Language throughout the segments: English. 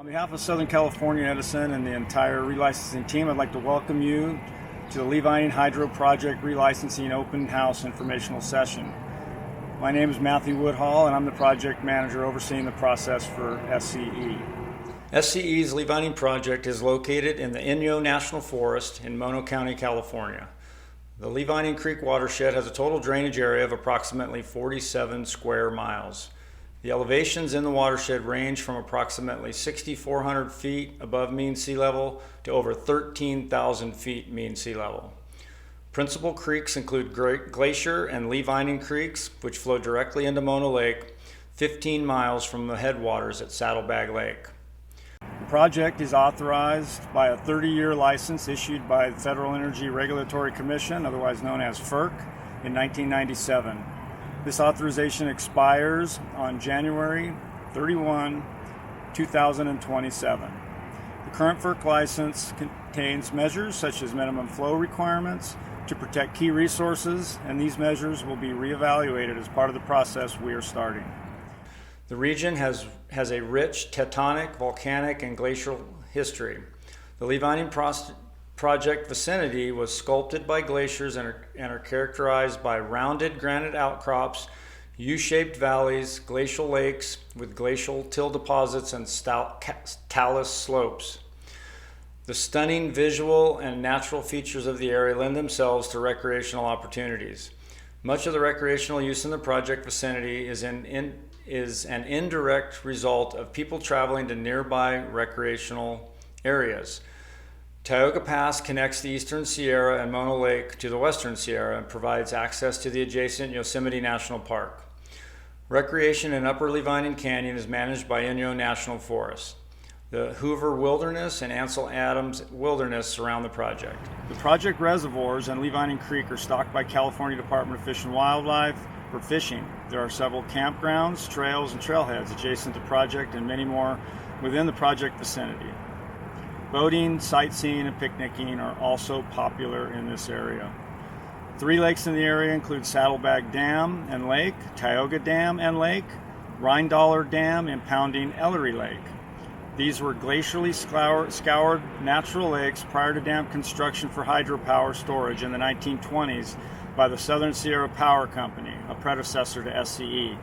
On behalf of Southern California Edison and the entire relicensing team, I'd like to welcome you to the Lee Vining Hydro Project Relicensing Open House Informational Session. My name is Matthew Woodhall, and I'm the project manager overseeing the process for SCE. SCE's Lee Vining project is located in the Inyo National Forest in Mono County, California. The Lee Vining Creek watershed has a total drainage area of approximately 47 square miles. The elevations in the watershed range from approximately 6,400 feet above mean sea level to over 13,000 feet mean sea level. Principal creeks include Glacier and Lee Vining Creeks, which flow directly into Mono Lake, 15 miles from the headwaters at Saddlebag Lake. The project is authorized by a 30-year license issued by the Federal Energy Regulatory Commission, otherwise known as FERC, in 1997. This authorization expires on January 31, 2027. The current FERC license contains measures such as minimum flow requirements to protect key resources, and these measures will be reevaluated as part of the process we are starting. The region has a rich tectonic, volcanic, and glacial history. The Lee Vining project vicinity was sculpted by glaciers and are characterized by rounded granite outcrops, U-shaped valleys, glacial lakes with glacial till deposits, and talus slopes. The stunning visual and natural features of the area lend themselves to recreational opportunities. Much of the recreational use in the project vicinity is an indirect result of people traveling to nearby recreational areas. Tioga Pass connects the Eastern Sierra and Mono Lake to the Western Sierra and provides access to the adjacent Yosemite National Park. Recreation in Upper Lee Vining Canyon is managed by Inyo National Forest. The Hoover Wilderness and Ansel Adams Wilderness surround the project. The project reservoirs and Lee Vining Creek are stocked by California Department of Fish and Wildlife for fishing. There are several campgrounds, trails, and trailheads adjacent to the project and many more within the project vicinity. Boating, sightseeing, and picnicking are also popular in this area. 3 lakes in the area include Saddlebag Dam and Lake, Tioga Dam and Lake, Rheindaler Dam impounding Ellery Lake. These were glacially scoured natural lakes prior to dam construction for hydropower storage in the 1920s by the Southern Sierra Power Company, a predecessor to SCE.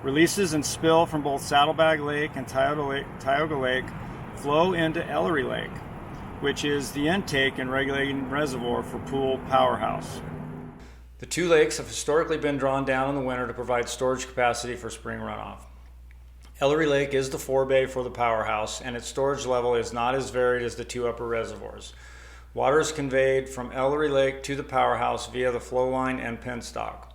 Releases and spill from both Saddlebag Lake and Tioga Lake flow into Ellery Lake, which is the intake and regulating reservoir for Poole Powerhouse. The 2 lakes have historically been drawn down in the winter to provide storage capacity for spring runoff. Ellery Lake is the forebay for the powerhouse, and its storage level is not as varied as the 2 upper reservoirs. Water is conveyed from Ellery Lake to the powerhouse via the flow line and penstock.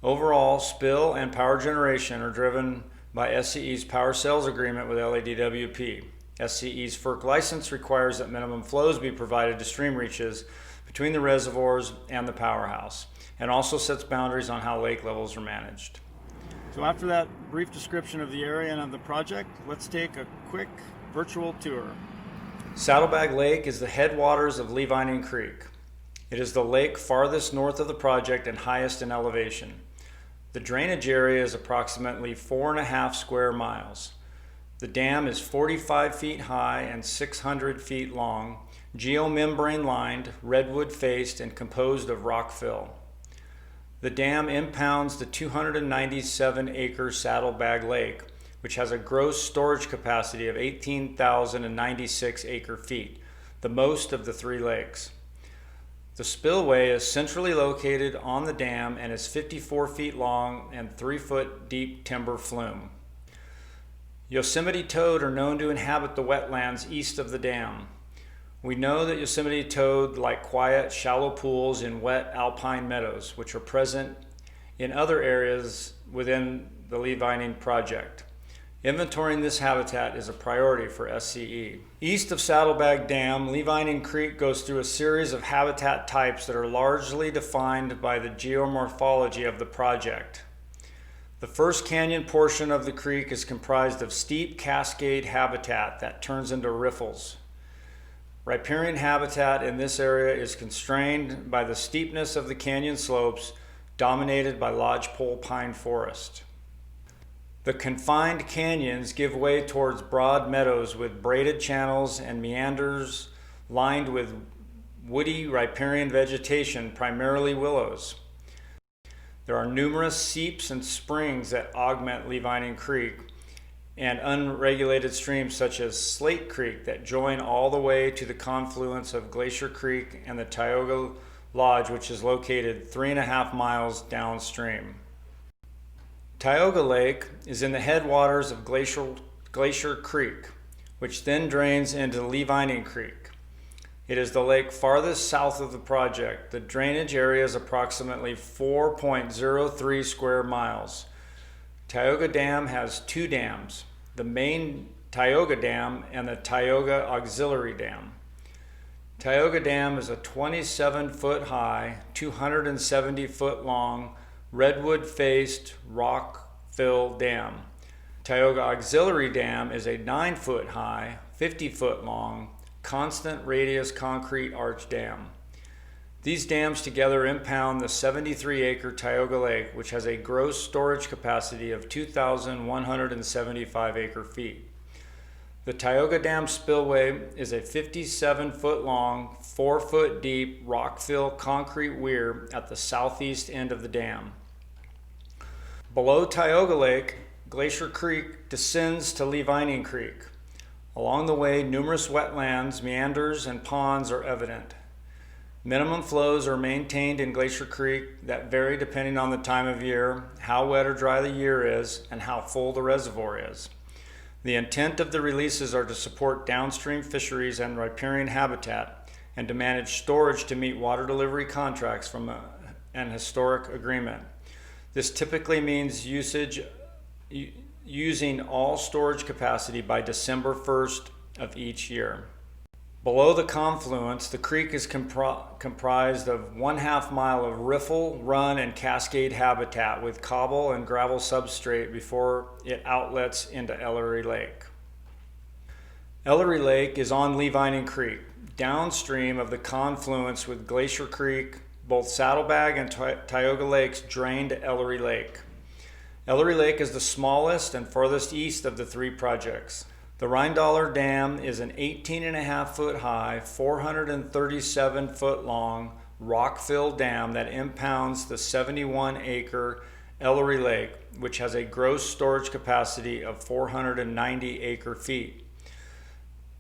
Overall, spill and power generation are driven by SCE's power sales agreement with LADWP. SCE's FERC license requires that minimum flows be provided to stream reaches between the reservoirs and the powerhouse, and also sets boundaries on how lake levels are managed. So after that brief description of the area and of the project, let's take a quick virtual tour. Saddlebag Lake is the headwaters of Lee Vining Creek. It is the lake farthest north of the project and highest in elevation. The drainage area is approximately 4.5 square miles. The dam is 45 feet high and 600 feet long, geomembrane lined, redwood faced, and composed of rock fill. The dam impounds the 297-acre Saddlebag Lake, which has a gross storage capacity of 18,096 acre-feet, the most of the 3 lakes. The spillway is centrally located on the dam and is 54 feet long and 3-foot deep timber flume. Yosemite toad are known to inhabit the wetlands east of the dam. We know that Yosemite toad like quiet, shallow pools in wet alpine meadows, which are present in other areas within the Lee Vining project. Inventorying this habitat is a priority for SCE. East of Saddlebag Dam, Lee Vining Creek goes through a series of habitat types that are largely defined by the geomorphology of the project. The first canyon portion of the creek is comprised of steep cascade habitat that turns into riffles. Riparian habitat in this area is constrained by the steepness of the canyon slopes, dominated by lodgepole pine forest. The confined canyons give way towards broad meadows with braided channels and meanders lined with woody riparian vegetation, primarily willows. There are numerous seeps and springs that augment Leevining Creek, and unregulated streams such as Slate Creek that join all the way to the confluence of Glacier Creek and the Tioga Lodge, which is located 3.5 miles downstream. Tioga Lake is in the headwaters of Glacier Creek, which then drains into Leevining Creek. It is the lake farthest south of the project. The drainage area is approximately 4.03 square miles. Tioga Dam has two dams, the main Tioga Dam and the Tioga Auxiliary Dam. Tioga Dam is a 27-foot high, 270-foot long, redwood-faced rock-fill dam. Tioga Auxiliary Dam is a 9-foot high, 50-foot long, constant radius concrete arch dam. These dams together impound the 73-acre Tioga Lake, which has a gross storage capacity of 2,175 acre-feet. The Tioga Dam spillway is a 57-foot long, 4-foot deep rock-fill concrete weir at the southeast end of the dam. Below Tioga Lake, Glacier Creek descends to Leevining Creek. Along the way, numerous wetlands, meanders, and ponds are evident. Minimum flows are maintained in Glacier Creek that vary depending on the time of year, how wet or dry the year is, and how full the reservoir is. The intent of the releases are to support downstream fisheries and riparian habitat and to manage storage to meet water delivery contracts from an historic agreement. This typically means using all storage capacity by December 1st of each year. Below the confluence, the creek is comprised of 1/2 mile of riffle, run, and cascade habitat with cobble and gravel substrate before it outlets into Ellery Lake. Ellery Lake is on Leevining Creek, downstream of the confluence with Glacier Creek. Both Saddlebag and Tioga Lakes drain to Ellery Lake. Ellery Lake is the smallest and farthest east of the three projects. The Rheindaler Dam is an 18.5-foot high, 437-foot long rock-filled dam that impounds the 71-acre Ellery Lake, which has a gross storage capacity of 490 acre-feet.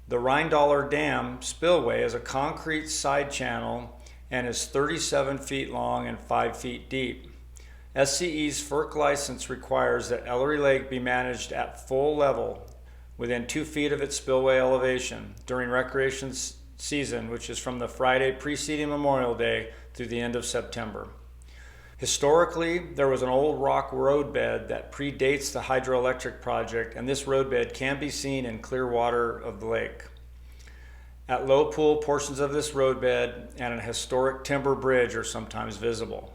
The Rheindaler Dam spillway is a concrete side channel and is 37 feet long and 5 feet deep. SCE's FERC license requires that Ellery Lake be managed at full level within 2 feet of its spillway elevation during recreation season, which is from the Friday preceding Memorial Day through the end of September. Historically, there was an old rock roadbed that predates the hydroelectric project, and this roadbed can be seen in clear water of the lake. At low pool, portions of this roadbed and a historic timber bridge are sometimes visible.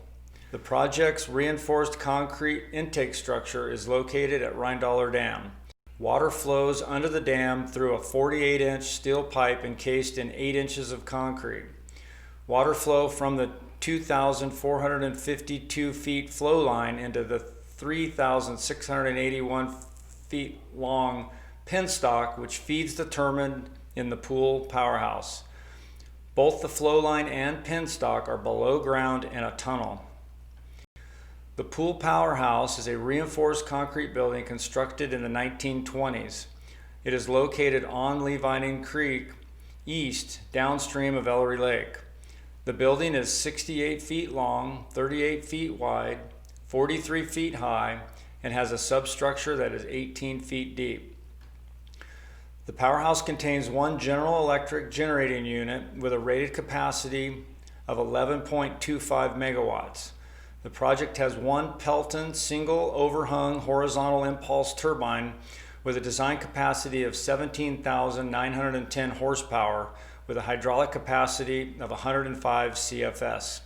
The project's reinforced concrete intake structure is located at Rheindaler Dam. Water flows under the dam through a 48-inch steel pipe encased in 8 inches of concrete. Water flow from the 2,452 feet flow line into the 3,681 feet long penstock, which feeds the turbine in the pool powerhouse. Both the flow line and penstock are below ground in a tunnel. The pool powerhouse is a reinforced concrete building constructed in the 1920s. It is located on Leevining Creek east, downstream of Ellery Lake. The building is 68 feet long, 38 feet wide, 43 feet high, and has a substructure that is 18 feet deep. The powerhouse contains one General Electric generating unit with a rated capacity of 11.25 megawatts. The project has one Pelton single overhung horizontal impulse turbine with a design capacity of 17,910 horsepower with a hydraulic capacity of 105 CFS.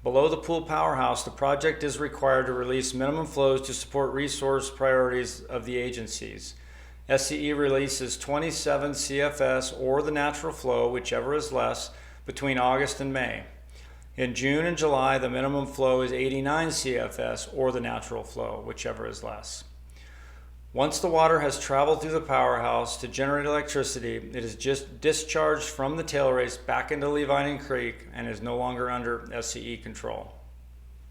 Below the pool powerhouse, the project is required to release minimum flows to support resource priorities of the agencies. SCE releases 27 CFS or the natural flow, whichever is less, between August and May. In June and July, the minimum flow is 89 CFS or the natural flow, whichever is less. Once the water has traveled through the powerhouse to generate electricity, it is just discharged from the tail race back into Levining Creek and is no longer under SCE control.